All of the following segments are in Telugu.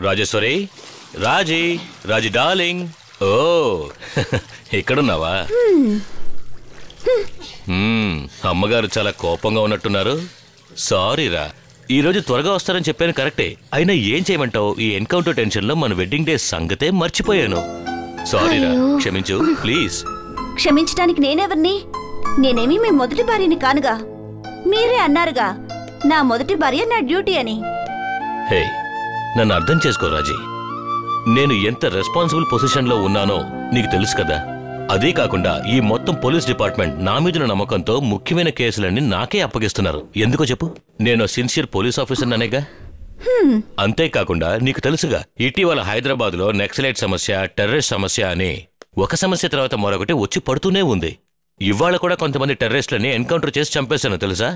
రాజేశ్వరి, రాజీ డార్లింగ్, ఓ ఇక్కడున్నావా? అమ్మగారు చాలా కోపంగా ఉన్నట్టున్నారు. సారీరా, ఈరోజు త్వరగా వస్తారని చెప్పాను కరెక్టే, అయినా ఏం చేయమంటావు, ఈ ఎన్కౌంటర్ టెన్షన్ లో మన వెడ్డింగ్ డే సంగతే మర్చిపోయాను. సారీరా, క్షమించు ప్లీజ్. క్షమించడానికి నేనెవర్ని? నేనేమి మీ మొదటి భార్యని కానుగా. మీరే అన్నారుగా నా మొదటి భార్య నా డ్యూటీ అని. హే, నన్ను అర్థం చేసుకో రాజీ, నేను ఎంత రెస్పాన్సిబుల్ పొజిషన్లో ఉన్నానో నీకు తెలుసు కదా. అదే కాకుండా ఈ మొత్తం పోలీస్ డిపార్ట్మెంట్ నా మీద నమ్మకంతో ముఖ్యమైన కేసులన్నీ నాకే అప్పగిస్తున్నారు. ఎందుకో చెప్పు, నేను సిన్సియర్ పోలీస్ ఆఫీసర్ అనేగా. అంతేకాకుండా నీకు తెలుసుగా, ఇటీవల హైదరాబాద్ లో నక్సలైట్ సమస్య, టెర్రరిస్ట్ సమస్య అని ఒక సమస్య తర్వాత మరొకటి వచ్చి పడుతూనే ఉంది. ఇవాళ కూడా కొంతమంది టెర్రరిస్టులని ఎన్కౌంటర్ చేసి చంపేశాను తెలుసా.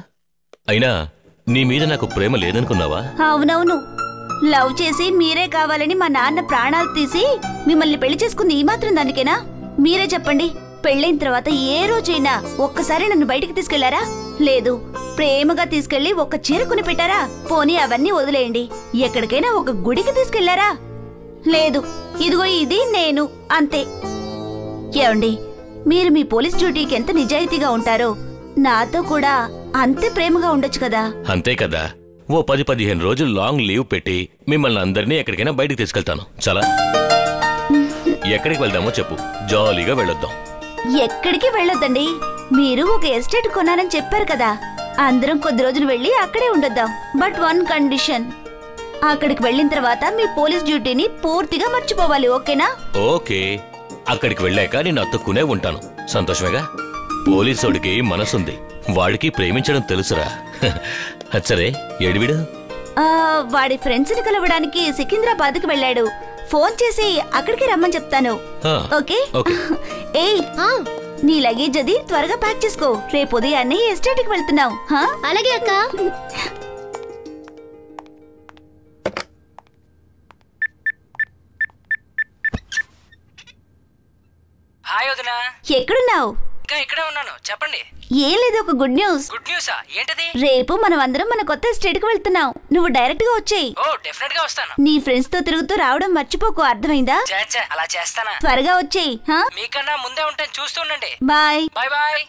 అయినా నీ మీద నాకు ప్రేమ లేదనుకున్నావా? అవునవును, లవ్ చేసి మీరే కావాలని మా నాన్న ప్రాణాలు తీసి మిమ్మల్ని పెళ్లి చేసుకుంది ఈ మాత్రం దానికేనా? మీరే చెప్పండి, పెళ్ళైన తర్వాత ఏ రోజైనా ఒక్కసారి నన్ను బయటికి తీసుకెళ్లారా? లేదు. ప్రేమగా తీసుకెళ్లి ఒక చీర కొని పెట్టారా? పోనీ అవన్నీ వదిలేయండి, ఎక్కడికైనా ఒక గుడికి తీసుకెళ్లారా? లేదు. ఇదిగో ఇది నేను, అంతే. ఏమండి, మీరు మీ పోలీస్ డ్యూటీకి ఎంత నిజాయితీగా ఉంటారో నాతో కూడా అంతే ప్రేమగా ఉండొచ్చు కదా. అంతే కదా, ఓ 10-15 రోజులు లాంగ్ లీవ్ పెట్టి మిమ్మల్ని అందరినీ ఎక్కడికైనా బయటికి తీసుకెళ్తాను. చాలా. ఎక్కడికి వెళ్దామో చెప్పు, జాలీగా వెళ్ళొద్దాం. ఎక్కడికి వెళ్ళొద్దండి, మీరు ఒక ఎస్టేట్ కొన్నారని చెప్పారు కదా, అందరం కొద్ది రోజులు వెళ్ళి అక్కడే ఉండొద్దాం. బట్ వన్ కండిషన్, అక్కడికి వెళ్ళిన తర్వాత మీ పోలీస్ డ్యూటీని పూర్తిగా మర్చిపోవాలి, ఓకేనా? ఓకే, అక్కడికి వెళ్ళాక నేను అతుక్కునే ఉంటాను. సంతోషమేగా? పోలీసోడికి మనసుంది, వాడికి ప్రేమించడం తెలుసురా. సరే, ఏడివిడు? వాడి ఫ్రెండ్స్ ని కలవడానికి సికింద్రాబాద్కి వెళ్ళాడు. ఫోన్ చేసి అక్కడికి రమ్మని చెప్తాను. ఓకే? ఏయ్, నీ లగేజ్ అది త్వరగా ప్యాక్ చేసుకో, రేపు ఉదయాన్నే ఎస్టేట్ కి వెళ్తున్నావు. అలాగే అక్క. హాయ్ వదినా. ఎక్కడున్నావు? ఇంకా ఇక్కడే ఉన్నాను, చెప్పండి. ఏం లేదు, ఒక గుడ్ న్యూస్. గుడ్ న్యూసా? ఏంటది? రేపు మనం అందరం మన కొత్త ఎస్టేట్ కి వెళ్తున్నాం. నువ్వు డైరెక్ట్ గా వచ్చేయ్. ఓ, డెఫినెట్ గా వస్తాను. నీ ఫ్రెండ్స్ తో తిరుగుతూ రావడం మర్చిపోకు, అర్థమైందా? అలా చేస్తానా? త్వరగా వచ్చేయ్. మీకన్నా ముందే ఉంటాను, చూస్తూ ఉండండి. Bye bye bye.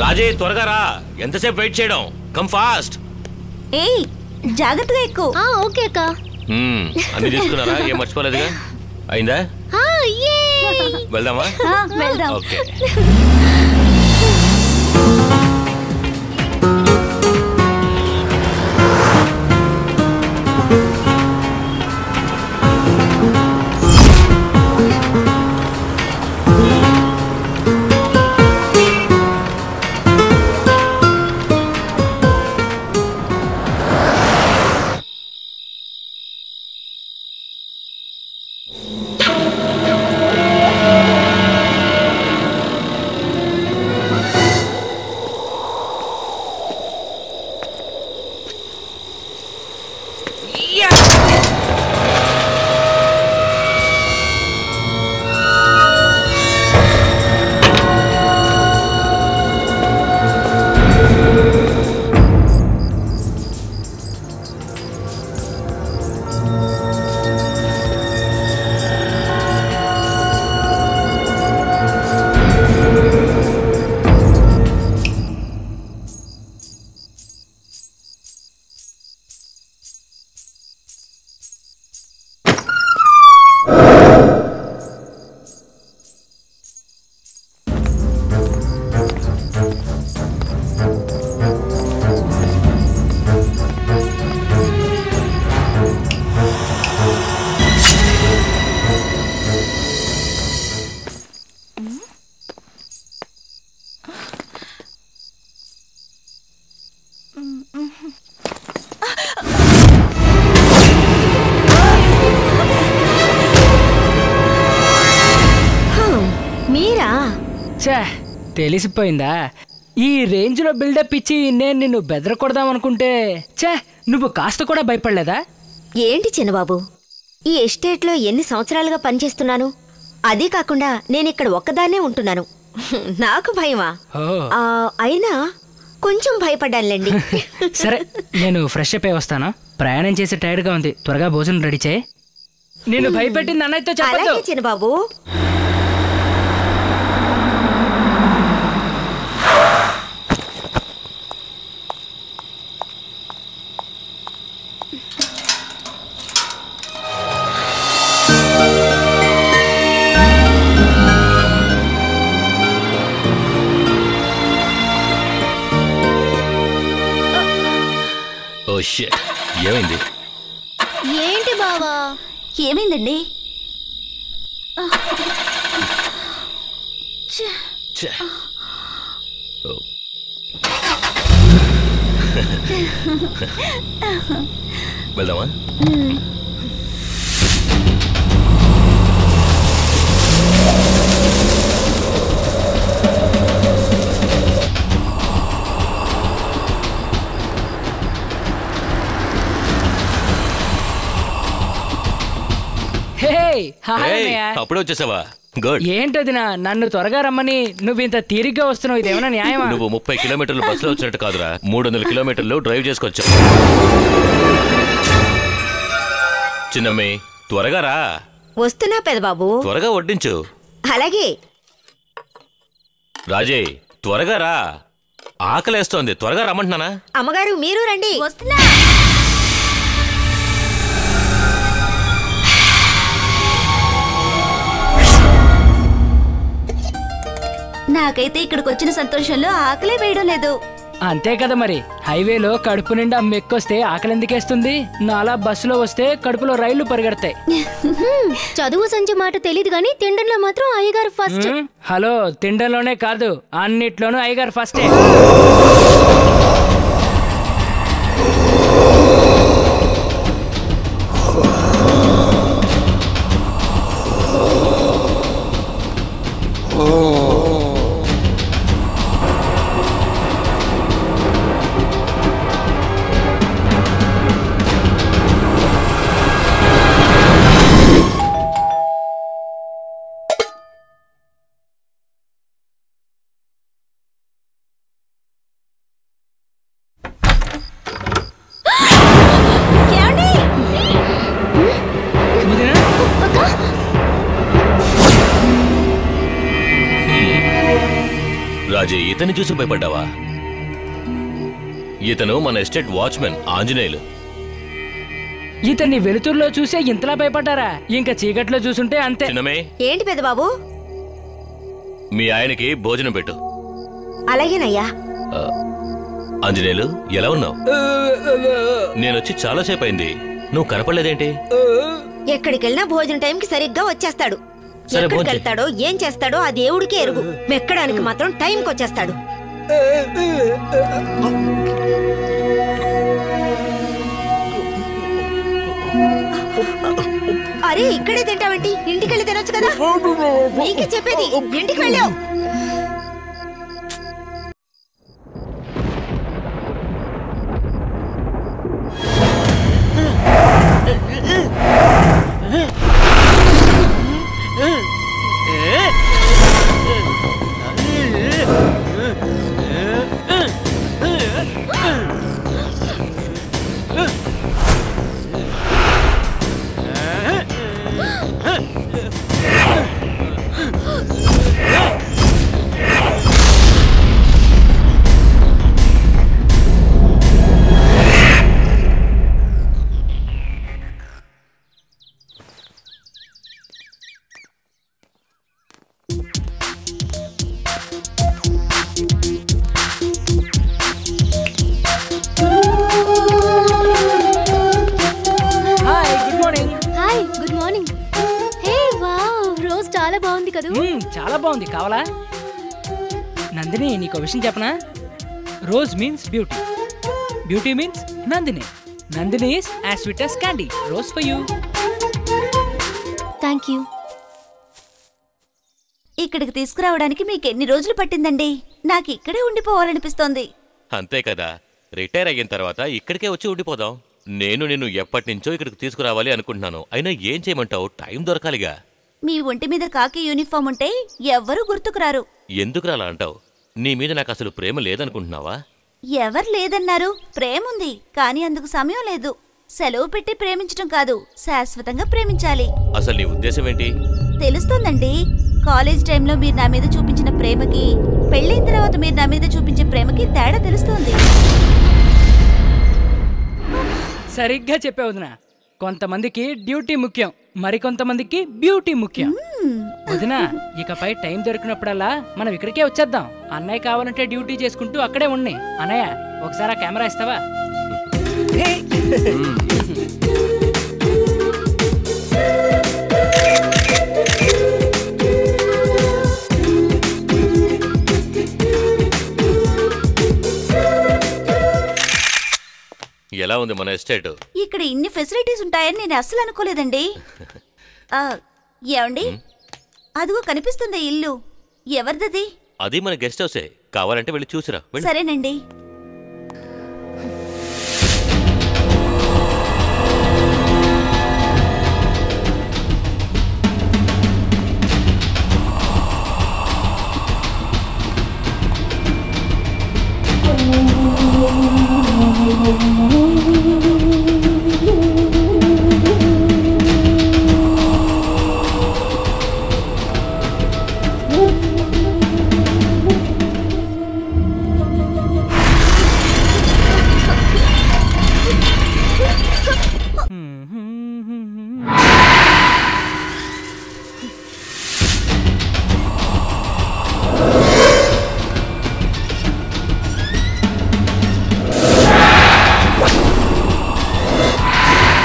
రాజే, త్వరగా రా, ఎంతసేపు వెయిట్ చేయడం, కమ్ ఫాస్ట్. ఏయ్, జాగ్రత్తగా ఎక్కు. ఓకే అక్క. అన్ని తీసుకున్నారా? ఏం మర్చిపోలేదుగా? అయిందా? వెళ్దామా? వెళ్దాం. ఓకే. చా తెలిసిపోయిందా? ఈ రేంజ్లో బిల్డప్ ఇచ్చి నేను నిన్ను బెదరకూడదామనుకుంటే చా నువ్వు కాస్త కూడా భయపడలేదా? ఏంటి చిన్నబాబు, ఈ ఎస్టేట్లో ఎన్ని సంవత్సరాలుగా పనిచేస్తున్నాను. అదీ కాకుండా నేనిక్కడ ఒక్కదాన్నే ఉంటున్నాను. నాకు భయమా? అయినా కొంచెం భయపడ్డానులేండి. సరే నేను ఫ్రెష్ అప్ అయి వస్తాను. ప్రయాణం చేసి టైర్డ్గా ఉంది, త్వరగా భోజనం రెడీ చేయి. నేను భయపెట్టింది అన్నయ్యతో చెప్పొద్దు. చిన్నబాబు. ఏమైంది? ఏంటి బావా? ఏమైందండి? వెళ్దామా? అప్పుడే వచ్చేసావా? గుడ్. ఏంటది నన్ను త్వరగా రమ్మని నువ్వు ఇంత తీరిగ్గా వస్తున్నావు, ఇదేమన్నా న్యాయమా? నువ్వు 30 కిలోమీటర్లు బస్సులో వచ్చినట్టు కాదురా, 300 కిలోమీటర్లు డ్రైవ్ చేసుకొచ్చావు. చిన్నమ్మి త్వరగా రా. వస్తున్నా పెదబాబు. త్వరగా వడ్డించు. అలాగే. రాజే త్వరగా రా, ఆకలేస్తోంది, త్వరగా రమ్మంటున్నానా? అమ్మగారు మీరు రండి. వస్తున్నా. నాకైతే ఇక్కడికి వచ్చిన సంతోషంలో ఆకలే వేయడం లేదు. అంతే కదా మరి, హైవేలో కడుపు నిండా మెక్కొస్తే ఆకలి ఎందుకేస్తుంది? నాలా బస్సులో వస్తే కడుపులో రైళ్లు పరిగెడతాయి. చదువు సంచి మాట తెలియదు గానీ తిండంలో మాత్రం అయ్యగారు ఫస్ట్. హలో, తిండంలోనే కాదు అన్నిట్లోనూ అయ్యగారు ఫస్టే. రాజే ఇతన్ని చూసి భయపడ్డావా? ఇతను మన ఎస్టేట్ వాచ్మెన్ ఆంజనేయులు. ఇతన్ని వెలుతురులో చూసే ఇంతలా భయపడ్డారా? ఇంకా చీకట్లో చూసుంటే అంతే. ఏంటి పెద్దబాబు? మీ ఆయనకి భోజనం పెట్టు. అలాగేనయ్యా. ఆంజనేయులు ఎలా ఉన్నావు? నేనొచ్చి చాలాసేపు అయింది, నువ్వు కనపడలేదేంటి? ఎక్కడికెళ్ళినా భోజనం టైంకి సరిగ్గా వచ్చేస్తాడు. ఎక్కడికి వెళ్తాడో ఏం చేస్తాడో ఆ దేవుడికే ఎరుగు. మెక్కడానికి మాత్రం టైంకి వచ్చేస్తాడు. అరే ఇక్కడే తింటావేంటి? ఇంటికెళ్ళి తినొచ్చు కదా. నీకే చెప్పేది, ఇంటికి వెళ్ళావు. చాలా బాగుంది, కావాలా? నందిని నీకు విషయం చెప్పనా? Rose means beauty, beauty means Nandini, Nandini is as sweet as candy. Rose for you. Thank you. ఇక్కడికి తీసుకురావడానికి మీకు ఎన్ని రోజులు పట్టిందండి? నాకు ఇక్కడే ఉండిపోవాలనిపిస్తోంది. అంతే కదా, రిటైర్ అయిన తర్వాత ఇక్కడికే వచ్చి ఉండిపోదాం. నేను నిన్ను ఎప్పటి నుంచో ఇక్కడికి తీసుకురావాలి అనుకుంటున్నాను. అయినా ఏం చేయమంటావు? టైం దొరకాలిగా. మీ ఒంటి మీద కాకి యూనిఫామ్ ఉంటే ఎవ్వరూ గుర్తుకురారు. ఎందుకు అలా అంటావు? నీ మీద నాకు అసలు ప్రేమ లేదనుకుంటున్నావా? ఎవరు లేదన్నారు? ప్రేముంది, కానీ అందుకు సమయం లేదు. సెలవు పెట్టి ప్రేమించడం కాదు, శాశ్వతంగా ప్రేమించాలి. అసలు నీ ఉద్దేశం ఏంటి? తెలుస్తోందండి. కాలేజ్ టైంలో మీరు నా మీద చూపించిన ప్రేమకి, పెళ్ళైన తర్వాత మీరు నా మీద చూపించే ప్రేమకి తేడా తెలుస్తోంది. సరిగ్గా చెప్పావు వదినా. కొంతమందికి డ్యూటీ ముఖ్యం, మరికొంతమందికి బ్యూటీ ముఖ్యం. వదినా, ఇకపై టైం దొరికినప్పుడల్లా మనం ఇక్కడికే వచ్చేద్దాం. అన్నయ్య కావాలంటే డ్యూటీ చేసుకుంటూ అక్కడే ఉన్నాయి. అన్నయ్య, ఒకసారి ఆ కెమెరా ఇస్తావా? ఎలా ఉంది మన ఎస్టేట్? ఇక్కడ ఇన్ని ఫెసిలిటీస్ ఉంటాయని నేను అస్సలు అనుకోలేదండి. ఏమండి, అదిగో కనిపిస్తుంది ఇల్లు. ఎవరిదది? అది మన గెస్ట్ హౌసే. కావాలంటే వెళ్ళి చూసిరా. సరేనండి.